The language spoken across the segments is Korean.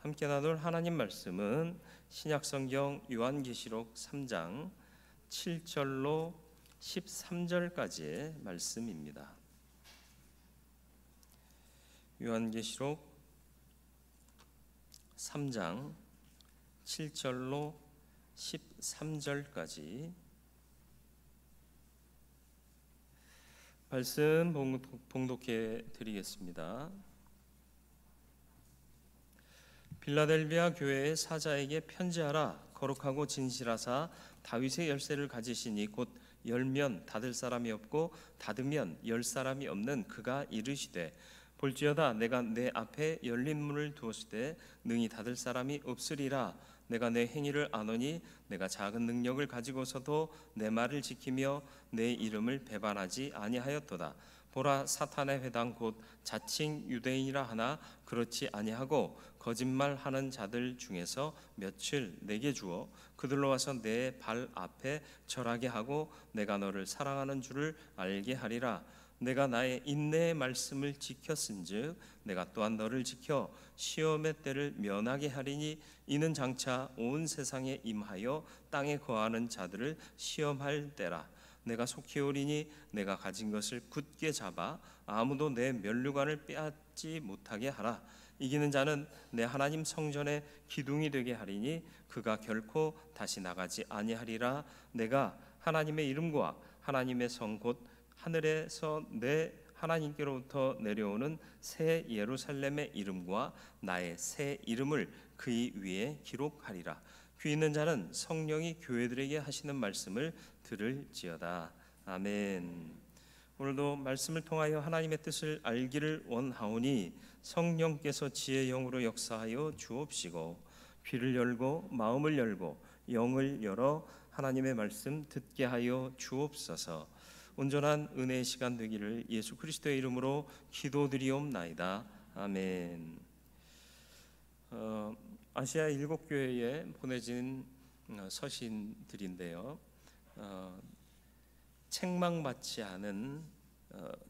함께 나눌 하나님 말씀은 신약성경 요한계시록 3장 7절로 13절까지의 말씀입니다. 요한계시록 3장 7절로 13절까지 말씀 봉독해 드리겠습니다. 빌라델비아 교회의 사자에게 편지하라. 거룩하고 진실하사 다윗의 열쇠를 가지시니 곧 열면 닫을 사람이 없고 닫으면 열 사람이 없는 그가 이르시되 볼지어다 내가 내 앞에 열린 문을 두었을 때 능히 닫을 사람이 없으리라. 내가 내 행위를 아노니 내가 작은 능력을 가지고서도 내 말을 지키며 내 이름을 배반하지 아니하였도다. 보라, 사탄의 회당 곧 자칭 유대인이라 하나 그렇지 아니하고 거짓말하는 자들 중에서 몇을 내게 주어 그들로 와서 내 발 앞에 절하게 하고 내가 너를 사랑하는 줄을 알게 하리라. 내가 나의 인내의 말씀을 지켰은즉 내가 또한 너를 지켜 시험의 때를 면하게 하리니 이는 장차 온 세상에 임하여 땅에 거하는 자들을 시험할 때라. 내가 속히 오리니 내가 가진 것을 굳게 잡아 아무도 내 면류관을 빼앗지 못하게 하라. 이기는 자는 내 하나님 성전의 기둥이 되게 하리니 그가 결코 다시 나가지 아니하리라. 내가 하나님의 이름과 하나님의 성 곧 하늘에서 내 하나님께로부터 내려오는 새 예루살렘의 이름과 나의 새 이름을 그의 위에 기록하리라. 귀 있는 자는 성령이 교회들에게 하시는 말씀을 들을지어다. 아멘. 오늘도 말씀을 통하여 하나님의 뜻을 알기를 원하오니 성령께서 지혜의 영으로 역사하여 주옵시고 귀를 열고 마음을 열고 영을 열어 하나님의 말씀 듣게 하여 주옵소서. 온전한 은혜의 시간 되기를 예수 그리스도의 이름으로 기도드리옵나이다. 아멘. 아시아 7교회에 보내진 서신들인데요, 책망받지 않은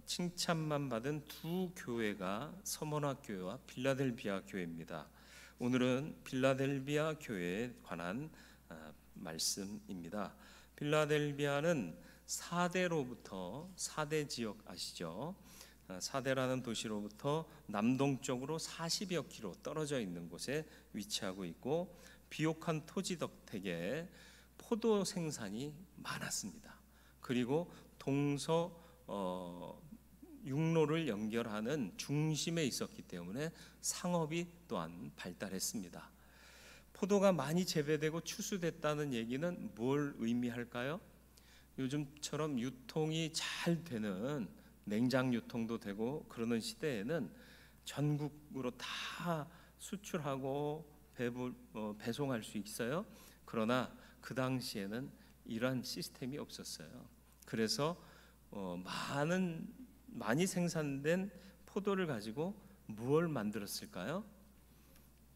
칭찬만 받은 두 교회가 서머나 교회와 빌라델비아 교회입니다. 오늘은 빌라델비아 교회에 관한 말씀입니다. 빌라델비아는 사대로부터, 사대 지역 아시죠? 사대라는 도시로부터 남동쪽으로 40여 킬로 떨어져 있는 곳에 위치하고 있고 비옥한 토지 덕택에 포도 생산이 많았습니다. 그리고 동서 육로를 연결하는 중심에 있었기 때문에 상업이 또한 발달했습니다. 포도가 많이 재배되고 추수됐다는 얘기는 뭘 의미할까요? 요즘처럼 유통이 잘 되는 냉장 유통도 되고 그러는 시대에는 전국으로 다 수출하고 배송할 수 있어요. 그러나 그 당시에는 이러한 시스템이 없었어요. 그래서 많이 생산된 포도를 가지고 무엇을 만들었을까요?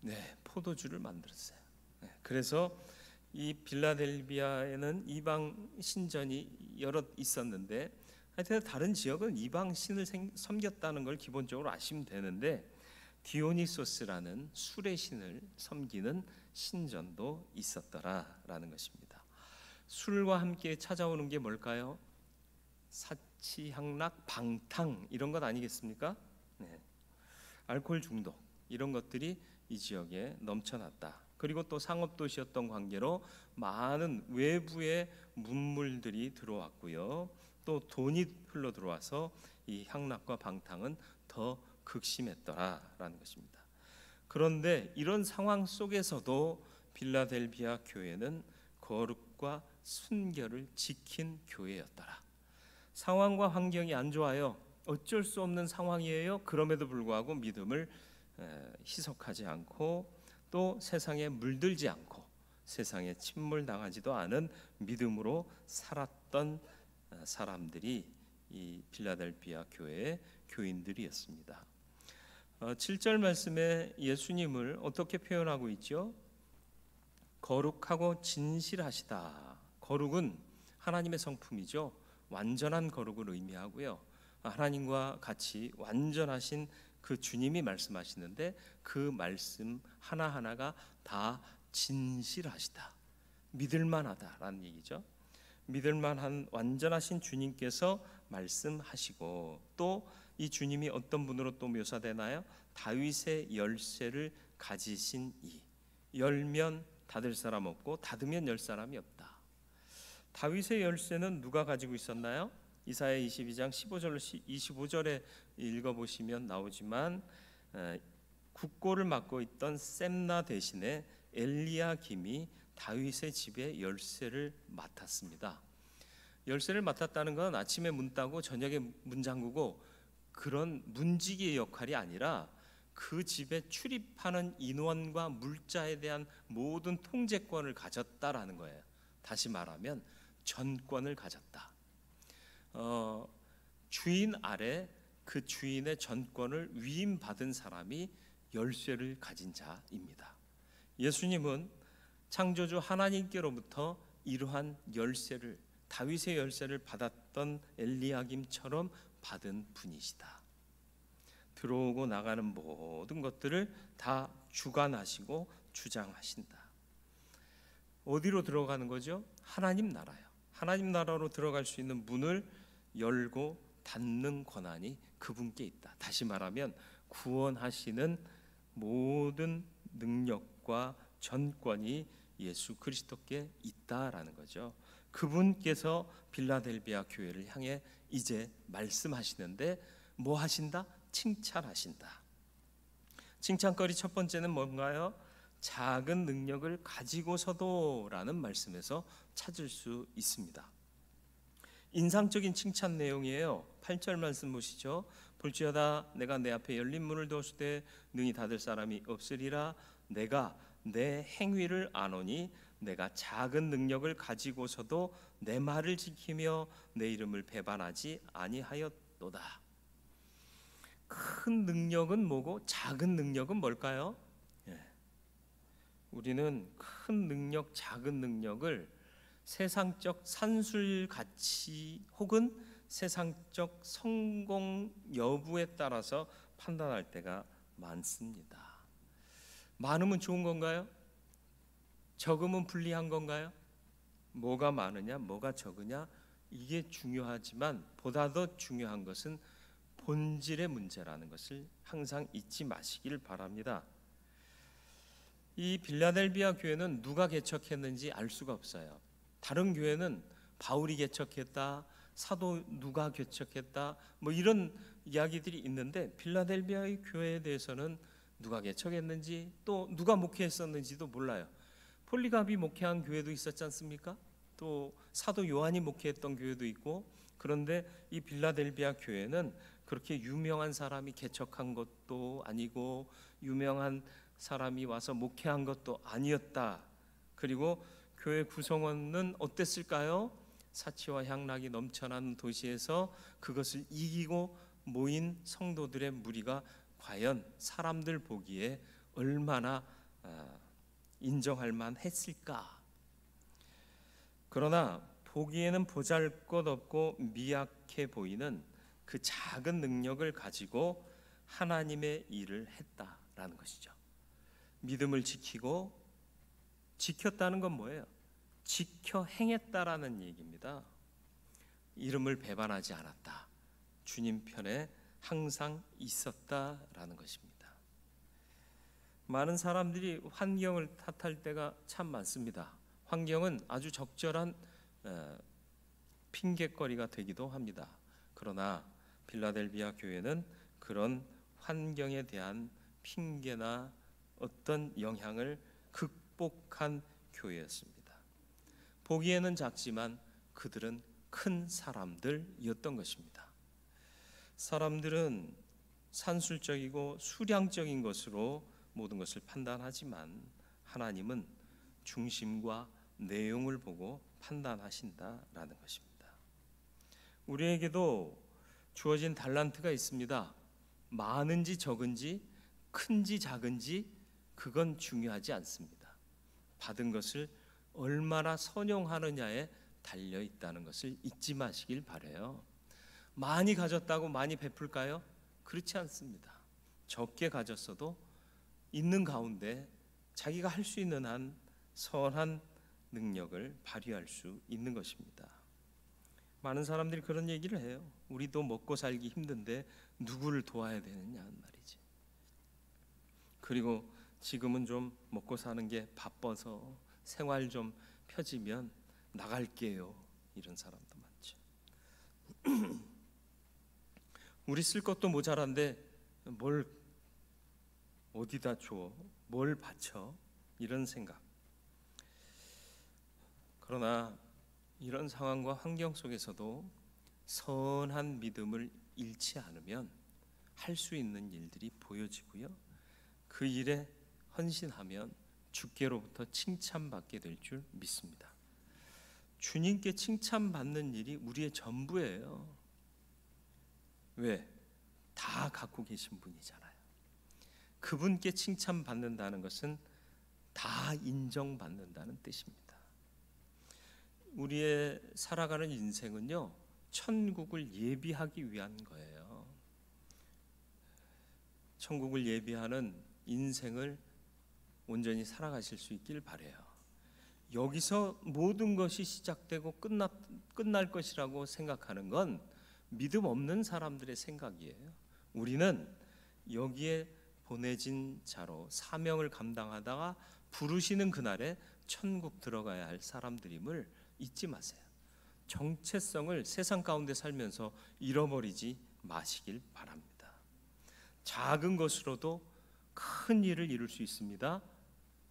네, 포도주를 만들었어요. 네, 그래서 이 빌라델비아에는 이방 신전이 여럿 있었는데 하여튼 다른 지역은 이방 신을 섬겼다는 걸 기본적으로 아시면 되는데 디오니소스라는 술의 신을 섬기는 신전도 있었더라라는 것입니다. 술과 함께 찾아오는 게 뭘까요? 사치향락, 방탕 이런 것 아니겠습니까? 네. 알코올 중독 이런 것들이 이 지역에 넘쳐났다. 그리고 또 상업도시였던 관계로 많은 외부의 문물들이 들어왔고요. 또 돈이 흘러 들어와서 이 향락과 방탕은 더 극심했더라라는 것입니다. 그런데 이런 상황 속에서도 빌라델비아 교회는 거룩과 순결을 지킨 교회였더라. 상황과 환경이 안 좋아요. 어쩔 수 없는 상황이에요. 그럼에도 불구하고 믿음을 희석하지 않고 또 세상에 물들지 않고 세상에 침몰당하지도 않은 믿음으로 살았던 사람들이 이 빌라델비아 교회의 교인들이었습니다. 7절 말씀에 예수님을 어떻게 표현하고 있죠? 거룩하고 진실하시다. 거룩은 하나님의 성품이죠. 완전한 거룩을 의미하고요. 하나님과 같이 완전하신 그 주님이 말씀하시는데 그 말씀 하나하나가 다 진실하시다, 믿을만하다라는 얘기죠. 믿을만한 완전하신 주님께서 말씀하시고, 또 이 주님이 어떤 분으로 또 묘사되나요? 다윗의 열쇠를 가지신 이, 열면 닫을 사람 없고 닫으면 열 사람이 없다. 다윗의 열쇠는 누가 가지고 있었나요? 이사야 22장 15절로 25절에 읽어보시면 나오지만 국고를 맡고 있던 셈나 대신에 엘리야김이 다윗의 집에 열쇠를 맡았습니다. 열쇠를 맡았다는 건 아침에 문 따고 저녁에 문 잠그고 그런 문지기의 역할이 아니라 그 집에 출입하는 인원과 물자에 대한 모든 통제권을 가졌다라는 거예요. 다시 말하면 전권을 가졌다. 주인 아래 그 주인의 전권을 위임받은 사람이 열쇠를 가진 자입니다. 예수님은 창조주 하나님께로부터 이러한 열쇠를, 다윗의 열쇠를 받았던 엘리야김처럼 받은 분이시다. 들어오고 나가는 모든 것들을 다 주관하시고 주장하신다. 어디로 들어가는 거죠? 하나님 나라요. 하나님 나라로 들어갈 수 있는 문을 열고 닫는 권한이 그분께 있다. 다시 말하면 구원하시는 모든 능력과 전권이 예수 그리스도께 있다라는 거죠. 그분께서 빌라델비아 교회를 향해 이제 말씀하시는데 뭐 하신다? 칭찬하신다. 칭찬거리 첫 번째는 뭔가요? 작은 능력을 가지고서도 라는 말씀에서 찾을 수 있습니다. 인상적인 칭찬 내용이에요. 8절 말씀 보시죠. 볼지어다 내가 내 앞에 열린 문을 두었을 때 능히 닫을 사람이 없으리라. 내가 내 행위를 아노니 내가 작은 능력을 가지고서도 내 말을 지키며 내 이름을 배반하지 아니하였도다. 큰 능력은 뭐고 작은 능력은 뭘까요? 우리는 큰 능력, 작은 능력을 세상적 산술 가치 혹은 세상적 성공 여부에 따라서 판단할 때가 많습니다. 많으면 좋은 건가요? 적으면 불리한 건가요? 뭐가 많으냐, 뭐가 적으냐, 이게 중요하지만 보다 더 중요한 것은 본질의 문제라는 것을 항상 잊지 마시길 바랍니다. 이 빌라델비아 교회는 누가 개척했는지 알 수가 없어요. 다른 교회는 바울이 개척했다, 사도 누가 개척했다, 뭐 이런 이야기들이 있는데 빌라델비아의 교회에 대해서는 누가 개척했는지 또 누가 목회했었는지도 몰라요. 폴리갑이 목회한 교회도 있었지 않습니까? 또 사도 요한이 목회했던 교회도 있고, 그런데 이 빌라델비아 교회는 그렇게 유명한 사람이 개척한 것도 아니고 유명한 사람이 와서 목회한 것도 아니었다. 그리고 교회 구성원은 어땠을까요? 사치와 향락이 넘쳐나는 도시에서 그것을 이기고 모인 성도들의 무리가 과연 사람들 보기에 얼마나 인정할 만했을까? 그러나 보기에는 보잘것없고 미약해 보이는 그 작은 능력을 가지고 하나님의 일을 했다라는 것이죠. 믿음을 지키고, 지켰다는 건 뭐예요? 지켜 행했다라는 얘기입니다. 이름을 배반하지 않았다. 주님 편에 항상 있었다라는 것입니다. 많은 사람들이 환경을 탓할 때가 참 많습니다. 환경은 아주 적절한 핑계거리가 되기도 합니다. 그러나 빌라델비아 교회는 그런 환경에 대한 핑계나 어떤 영향을 극복한 교회였습니다. 보기에는 작지만 그들은 큰 사람들이었던 것입니다. 사람들은 산술적이고 수량적인 것으로 모든 것을 판단하지만 하나님은 중심과 내용을 보고 판단하신다라는 것입니다. 우리에게도 주어진 달란트가 있습니다. 많은지 적은지, 큰지 작은지 그건 중요하지 않습니다. 받은 것을 얼마나 선용하느냐에 달려 있다는 것을 잊지 마시길 바라요. 많이 가졌다고 많이 베풀까요? 그렇지 않습니다. 적게 가졌어도 있는 가운데 자기가 할 수 있는 한 선한 능력을 발휘할 수 있는 것입니다. 많은 사람들이 그런 얘기를 해요. 우리도 먹고 살기 힘든데 누구를 도와야 되느냐는 말이지. 그리고 지금은 좀 먹고 사는 게 바빠서 생활 좀 펴지면 나갈게요, 이런 사람도 많죠. 우리 쓸 것도 모자란데 뭘 어디다 줘, 뭘 바쳐, 이런 생각. 그러나 이런 상황과 환경 속에서도 선한 믿음을 잃지 않으면 할 수 있는 일들이 보여지고요, 그 일에 헌신하면 주께로부터 칭찬받게 될 줄 믿습니다. 주님께 칭찬받는 일이 우리의 전부예요. 왜? 다 갖고 계신 분이잖아요. 그분께 칭찬받는다는 것은 다 인정받는다는 뜻입니다. 우리의 살아가는 인생은요, 천국을 예비하기 위한 거예요. 천국을 예비하는 인생을 온전히 살아가실 수 있길 바라요. 여기서 모든 것이 시작되고 끝날 것이라고 생각하는 건 믿음 없는 사람들의 생각이에요. 우리는 여기에 보내진 자로 사명을 감당하다가 부르시는 그날에 천국 들어가야 할 사람들임을 잊지 마세요. 정체성을 세상 가운데 살면서 잃어버리지 마시길 바랍니다. 작은 것으로도 큰 일을 이룰 수 있습니다.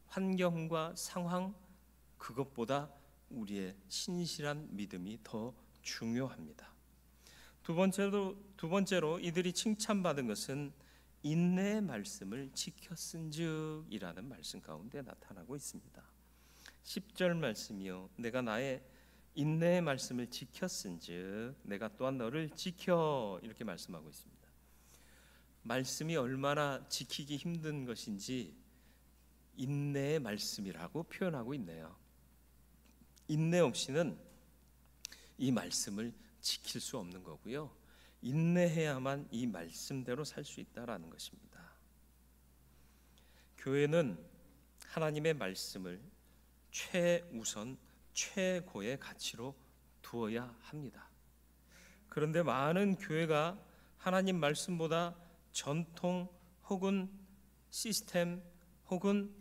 환경과 상황, 그것보다 우리의 신실한 믿음이 더 중요합니다. 두 번째로 이들이 칭찬받은 것은 인내의 말씀을 지켰은즉이라는 말씀 가운데 나타나고 있습니다. 10절 말씀이요, 내가 나의 인내의 말씀을 지켰은즉 내가 또한 너를 지켜, 이렇게 말씀하고 있습니다. 말씀이 얼마나 지키기 힘든 것인지 인내의 말씀이라고 표현하고 있네요. 인내 없이는 이 말씀을 지킬 수 없는 거고요, 인내해야만 이 말씀대로 살 수 있다라는 것입니다. 교회는 하나님의 말씀을 최우선 최고의 가치로 두어야 합니다. 그런데 많은 교회가 하나님 말씀보다 전통 혹은 시스템 혹은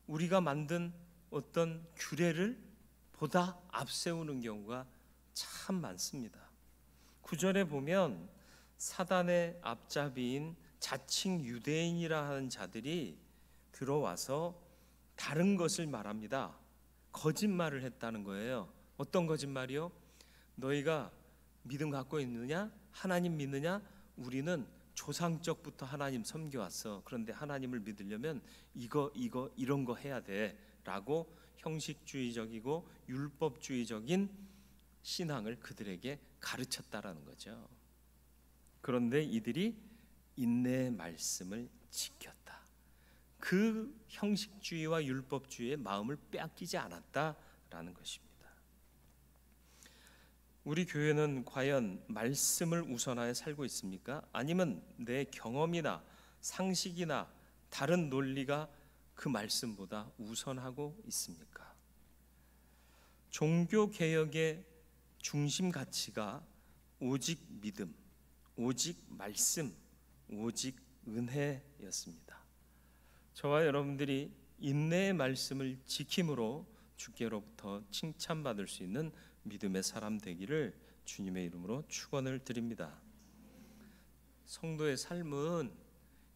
우리가 만든 어떤 규례를 보다 앞세우는 경우가 참 많습니다. 9절에 보면 사단의 앞잡이인 자칭 유대인이라 하는 자들이 들어와서 다른 것을 말합니다. 거짓말을 했다는 거예요. 어떤 거짓말이요? 너희가 믿음 갖고 있느냐? 하나님 믿느냐? 우리는 조상적부터 하나님 섬겨왔어. 그런데 하나님을 믿으려면 이런 거 해야 돼 라고 형식주의적이고 율법주의적인 신앙을 그들에게 가르쳤다라는 거죠. 그런데 이들이 인내의 말씀을 지켰다. 그 형식주의와 율법주의의 마음을 빼앗기지 않았다라는 것입니다. 우리 교회는 과연 말씀을 우선하여 살고 있습니까? 아니면 내 경험이나 상식이나 다른 논리가 그 말씀보다 우선하고 있습니까? 종교 개혁의 중심 가치가 오직 믿음, 오직 말씀, 오직 은혜였습니다. 저와 여러분들이 인내의 말씀을 지킴으로 주께로부터 칭찬받을 수 있는 믿음의 사람 되기를 주님의 이름으로 축원을 드립니다. 성도의 삶은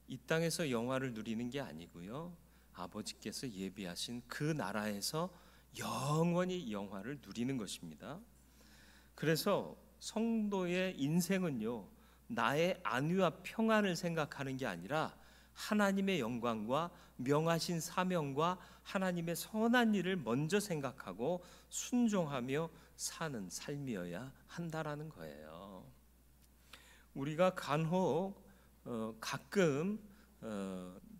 이 땅에서 영화를 누리는 게 아니고요, 아버지께서 예비하신 그 나라에서 영원히 영화를 누리는 것입니다. 그래서 성도의 인생은요, 나의 안위와 평안을 생각하는 게 아니라 하나님의 영광과 명하신 사명과 하나님의 선한 일을 먼저 생각하고 순종하며 사는 삶이어야 한다라는 거예요. 우리가 간혹 가끔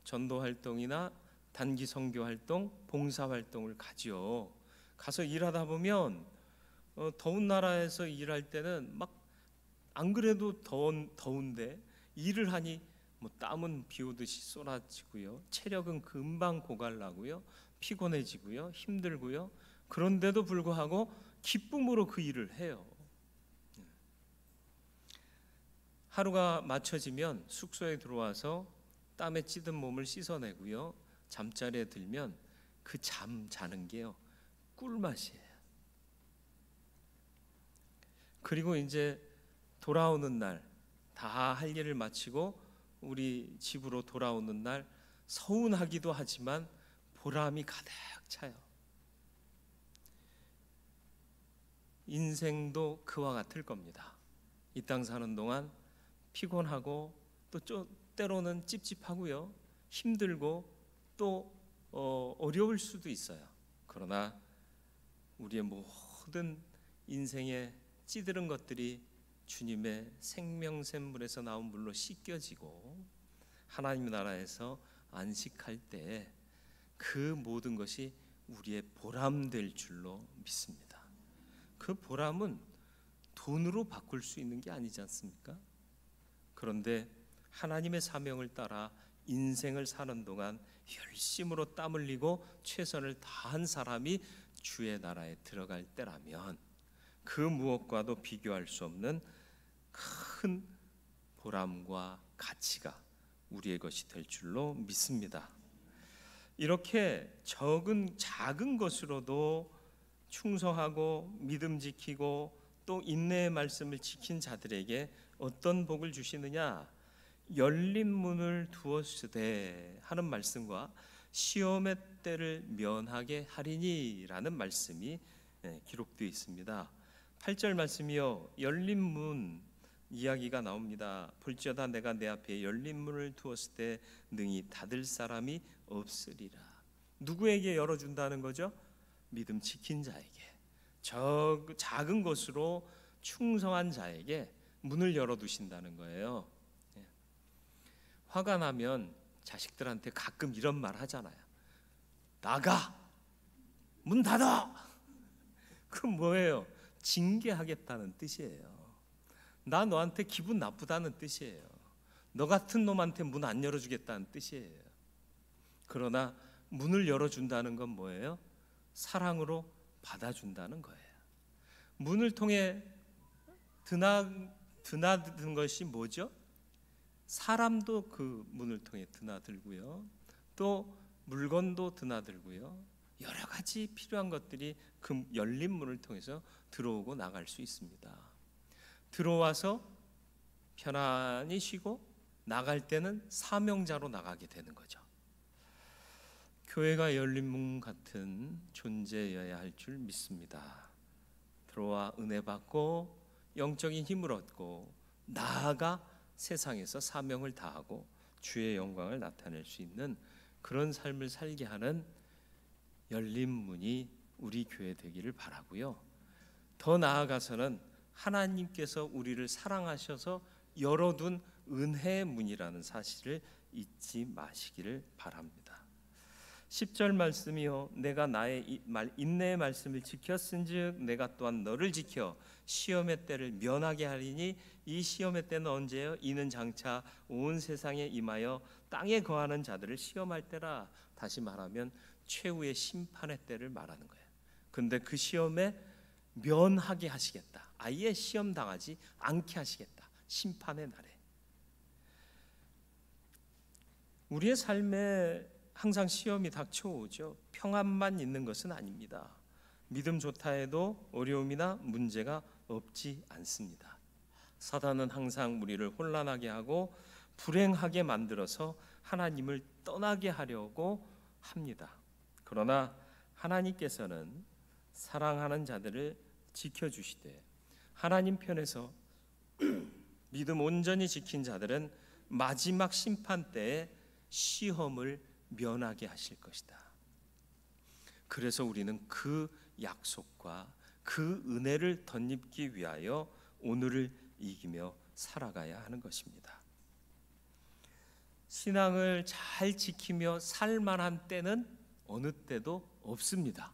전도 활동이나 단기 선교 활동, 봉사 활동을 가지요. 가서 일하다 보면 더운 나라에서 일할 때는 막 안 그래도 더운데 일을 하니 뭐 땀은 비 오듯이 쏟아지고요. 체력은 금방 고갈나고요. 피곤해지고요. 힘들고요. 그런데도 불구하고 기쁨으로 그 일을 해요. 하루가 맞춰지면 숙소에 들어와서 땀에 찌든 몸을 씻어내고요. 잠자리에 들면 그 잠 자는 게요. 꿀맛이에요. 그리고 이제 돌아오는 날, 다 할 일을 마치고 우리 집으로 돌아오는 날 서운하기도 하지만 보람이 가득 차요. 인생도 그와 같을 겁니다. 이 땅 사는 동안 피곤하고 또 때로는 찝찝하고요. 힘들고 또 어려울 수도 있어요. 그러나 우리의 모든 인생에 찌드는 것들이 주님의 생명샘물에서 나온 물로 씻겨지고 하나님 나라에서 안식할 때 그 모든 것이 우리의 보람될 줄로 믿습니다. 그 보람은 돈으로 바꿀 수 있는 게 아니지 않습니까? 그런데 하나님의 사명을 따라 인생을 사는 동안 열심으로 땀 흘리고 최선을 다한 사람이 주의 나라에 들어갈 때라면 그 무엇과도 비교할 수 없는 큰 보람과 가치가 우리의 것이 될 줄로 믿습니다. 이렇게 작은 것으로도 충성하고 믿음 지키고 또 인내의 말씀을 지킨 자들에게 어떤 복을 주시느냐? 열린 문을 두었으되 하는 말씀과 시험의 때를 면하게 하리니라는 말씀이 기록되어 있습니다. 8절 말씀이요, 열린 문 이야기가 나옵니다. 볼지어다 내가 내 앞에 열린 문을 두었을 때 능히 닫을 사람이 없으리라. 누구에게 열어준다는 거죠? 믿음 지킨 자에게, 작은 것으로 충성한 자에게 문을 열어두신다는 거예요. 화가 나면 자식들한테 가끔 이런 말 하잖아요. 나가! 문 닫아! 그건 뭐예요? 징계하겠다는 뜻이에요. 나 너한테 기분 나쁘다는 뜻이에요. 너 같은 놈한테 문 안 열어주겠다는 뜻이에요. 그러나 문을 열어준다는 건 뭐예요? 사랑으로 받아준다는 거예요. 문을 통해 드나든 것이 뭐죠? 사람도 그 문을 통해 드나들고요. 또 물건도 드나들고요. 여러 가지 필요한 것들이 그 열린 문을 통해서 들어오고 나갈 수 있습니다. 들어와서 편안히 쉬고 나갈 때는 사명자로 나가게 되는 거죠. 교회가 열린 문 같은 존재여야 할 줄 믿습니다. 들어와 은혜 받고 영적인 힘을 얻고 나아가 세상에서 사명을 다하고 주의 영광을 나타낼 수 있는 그런 삶을 살게 하는 열린 문이 우리 교회 되기를 바라고요. 더 나아가서는 하나님께서 우리를 사랑하셔서 열어둔 은혜의 문이라는 사실을 잊지 마시기를 바랍니다. 10절 말씀이요, 내가 나의 인내의 말씀을 지켰은즉 내가 또한 너를 지켜 시험의 때를 면하게 하리니 이 시험의 때는 언제요? 이는 장차 온 세상에 임하여 땅에 거하는 자들을 시험할 때라. 다시 말하면 최후의 심판의 때를 말하는 거예요. 근데 그 시험에 면하게 하시겠다. 아예 시험 당하지 않게 하시겠다. 심판의 날에. 우리의 삶에 항상 시험이 닥쳐오죠. 평안만 있는 것은 아닙니다. 믿음 좋다 해도 어려움이나 문제가 없지 않습니다. 사단은 항상 우리를 혼란하게 하고 불행하게 만들어서 하나님을 떠나게 하려고 합니다. 그러나 하나님께서는 사랑하는 자들을 지켜주시되 하나님 편에서 믿음 온전히 지킨 자들은 마지막 심판 때에 시험을 면하게 하실 것이다. 그래서 우리는 그 약속과 그 은혜를 덧입기 위하여 오늘을 이기며 살아가야 하는 것입니다. 신앙을 잘 지키며 살 만한 때는 어느 때도 없습니다.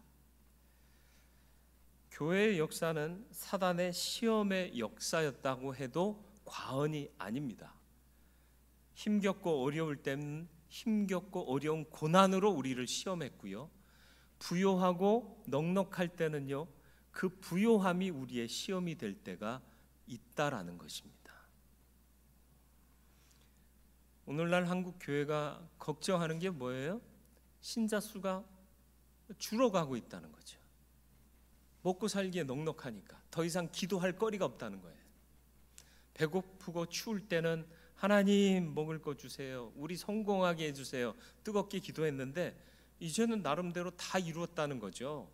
교회의 역사는 사단의 시험의 역사였다고 해도 과언이 아닙니다. 힘겹고 어려울 때는 힘겹고 어려운 고난으로 우리를 시험했고요. 부요하고 넉넉할 때는요, 그 부요함이 우리의 시험이 될 때가 있다라는 것입니다. 오늘날 한국 교회가 걱정하는 게 뭐예요? 신자 수가 줄어가고 있다는 거죠. 먹고 살기에 넉넉하니까 더 이상 기도할 거리가 없다는 거예요. 배고프고 추울 때는 하나님 먹을 거 주세요, 우리 성공하게 해주세요, 뜨겁게 기도했는데 이제는 나름대로 다 이루었다는 거죠.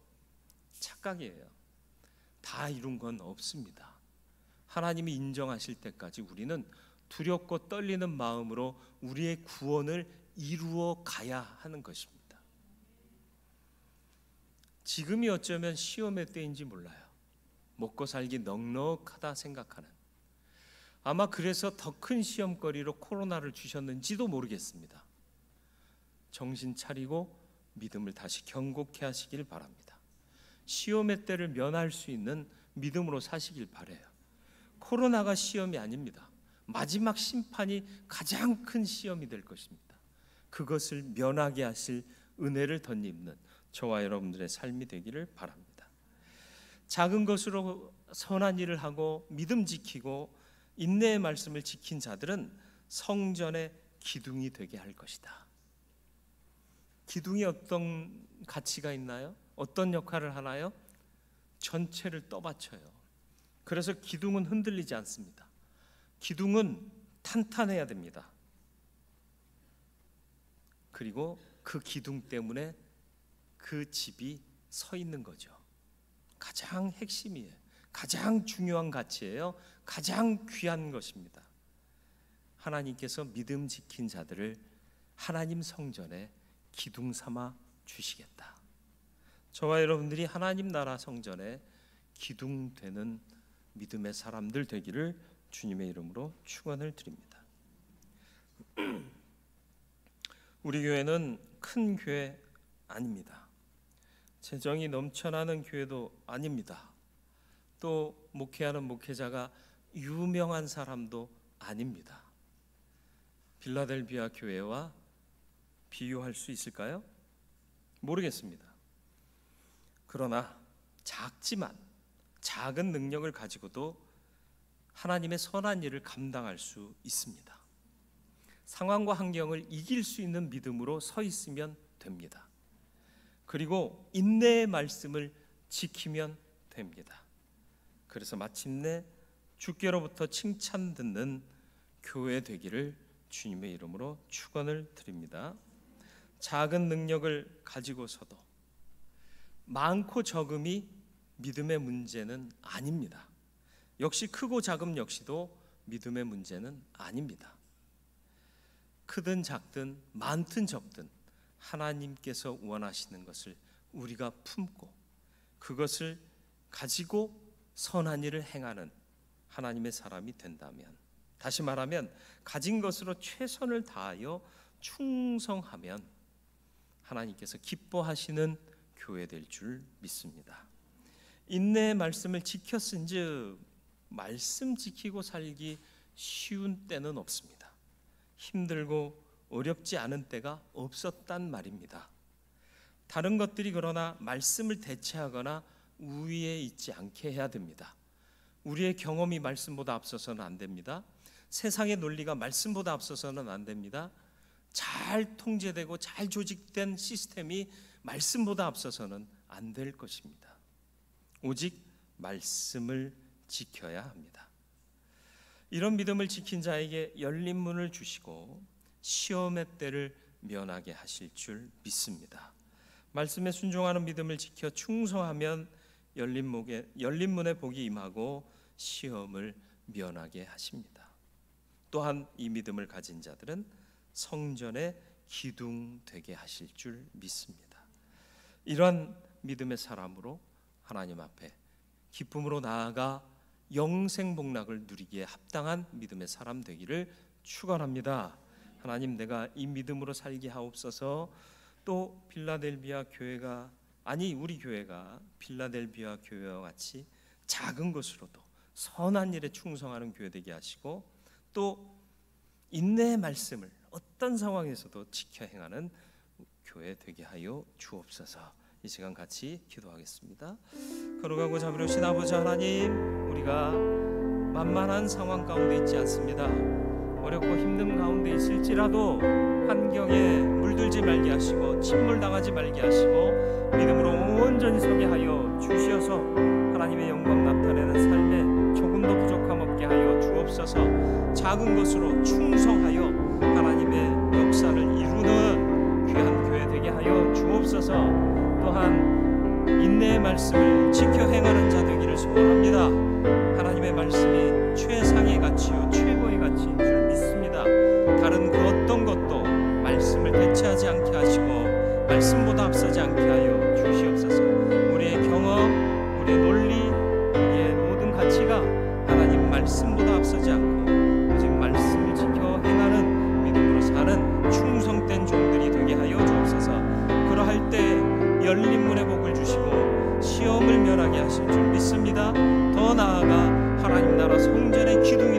착각이에요. 다 이룬 건 없습니다. 하나님이 인정하실 때까지 우리는 두렵고 떨리는 마음으로 우리의 구원을 이루어 가야 하는 것입니다. 지금이 어쩌면 시험의 때인지 몰라요. 먹고 살기 넉넉하다 생각하는, 아마 그래서 더 큰 시험거리로 코로나를 주셨는지도 모르겠습니다. 정신 차리고 믿음을 다시 견고케 하시길 바랍니다. 시험의 때를 면할 수 있는 믿음으로 사시길 바라요. 코로나가 시험이 아닙니다. 마지막 심판이 가장 큰 시험이 될 것입니다. 그것을 면하게 하실 은혜를 덧입는 저와 여러분들의 삶이 되기를 바랍니다. 작은 것으로 선한 일을 하고 믿음 지키고 인내의 말씀을 지킨 자들은 성전의 기둥이 되게 할 것이다. 기둥이 어떤 가치가 있나요? 어떤 역할을 하나요? 전체를 떠받쳐요. 그래서 기둥은 흔들리지 않습니다. 기둥은 탄탄해야 됩니다. 그리고 그 기둥 때문에 그 집이 서 있는 거죠. 가장 핵심이에요. 가장 중요한 가치예요. 가장 귀한 것입니다. 하나님께서 믿음 지킨 자들을 하나님 성전에 기둥 삼아 주시겠다. 저와 여러분들이 하나님 나라 성전에 기둥 되는 믿음의 사람들 되기를 주님의 이름으로 축원을 드립니다. 우리 교회는 큰 교회 아닙니다. 재정이 넘쳐나는 교회도 아닙니다. 또 목회하는 목회자가 유명한 사람도 아닙니다. 빌라델비아 교회와 비교할 수 있을까요? 모르겠습니다. 그러나 작지만 작은 능력을 가지고도 하나님의 선한 일을 감당할 수 있습니다. 상황과 환경을 이길 수 있는 믿음으로 서 있으면 됩니다. 그리고 인내의 말씀을 지키면 됩니다. 그래서 마침내 주께로부터 칭찬 듣는 교회 되기를 주님의 이름으로 축원을 드립니다. 작은 능력을 가지고서도 많고 적음이 믿음의 문제는 아닙니다. 역시 크고 작음 역시도 믿음의 문제는 아닙니다. 크든 작든 많든 적든 하나님께서 원하시는 것을 우리가 품고 그것을 가지고 선한 일을 행하는 하나님의 사람이 된다면, 다시 말하면 가진 것으로 최선을 다하여 충성하면 하나님께서 기뻐하시는 교회 될 줄 믿습니다. 인내의 말씀을 지켰은즉 말씀 지키고 살기 쉬운 때는 없습니다. 힘들고 어렵지 않은 때가 없었단 말입니다. 다른 것들이 그러나 말씀을 대체하거나 우위에 있지 않게 해야 됩니다. 우리의 경험이 말씀보다 앞서서는 안 됩니다. 세상의 논리가 말씀보다 앞서서는 안 됩니다. 잘 통제되고 잘 조직된 시스템이 말씀보다 앞서서는 안 될 것입니다. 오직 말씀을 지켜야 합니다. 이런 믿음을 지킨 자에게 열린 문을 주시고 시험의 때를 면하게 하실 줄 믿습니다. 말씀에 순종하는 믿음을 지켜 충성하면 열린 문에 복이 임하고 시험을 면하게 하십니다. 또한 이 믿음을 가진 자들은 성전의 기둥 되게 하실 줄 믿습니다. 이러한 믿음의 사람으로 하나님 앞에 기쁨으로 나아가 영생 복락을 누리기에 합당한 믿음의 사람 되기를 축원합니다. 하나님, 내가 이 믿음으로 살게 하옵소서. 또 빌라델비아 교회가 우리 교회가 빌라델비아 교회와 같이 작은 것으로도 선한 일에 충성하는 교회 되게 하시고, 또 인내의 말씀을 어떤 상황에서도 지켜 행하는 교회 되게 하여 주옵소서. 이 시간 같이 기도하겠습니다. 거룩하고 자비로우신 아버지 하나님, 우리가 만만한 상황 가운데 있지 않습니다. 어렵고 힘든 가운데 있을지라도 환경에 물들지 말게 하시고 침몰당하지 말게 하시고 믿음으로 온전히 서게 하여 주시어서 하나님의 영광 나타내는 삶에 조금도 부족함 없게 하여 주옵소서. 작은 것으로 충성하여 하나님의 역사를 이루는 귀한 교회 되게 하여 주옵소서. 또한 인내의 말씀을 지켜 행하는 자 되기를 소원합니다. 하나님의 말씀이 최상의 가치요 최고의 가치인 줄 믿습니다. 다른 그 어떤 것도 말씀을 대체하지 않게 하시고 말씀보다 앞서지 않게 하여 주시옵소서. 우리의 경험, 우리의 논리, 우리의 모든 가치가 하나님 말씀보다 앞서지 않고 오직 말씀을 지켜 행하는 믿음으로 사는 충성된 종들이 되게 하여 주옵소서. 그러할 때 열린 문의 복을 주시고 시험을 면하게 하실 줄 믿습니다. 더 나아가 하나님 나라 성전의 기둥이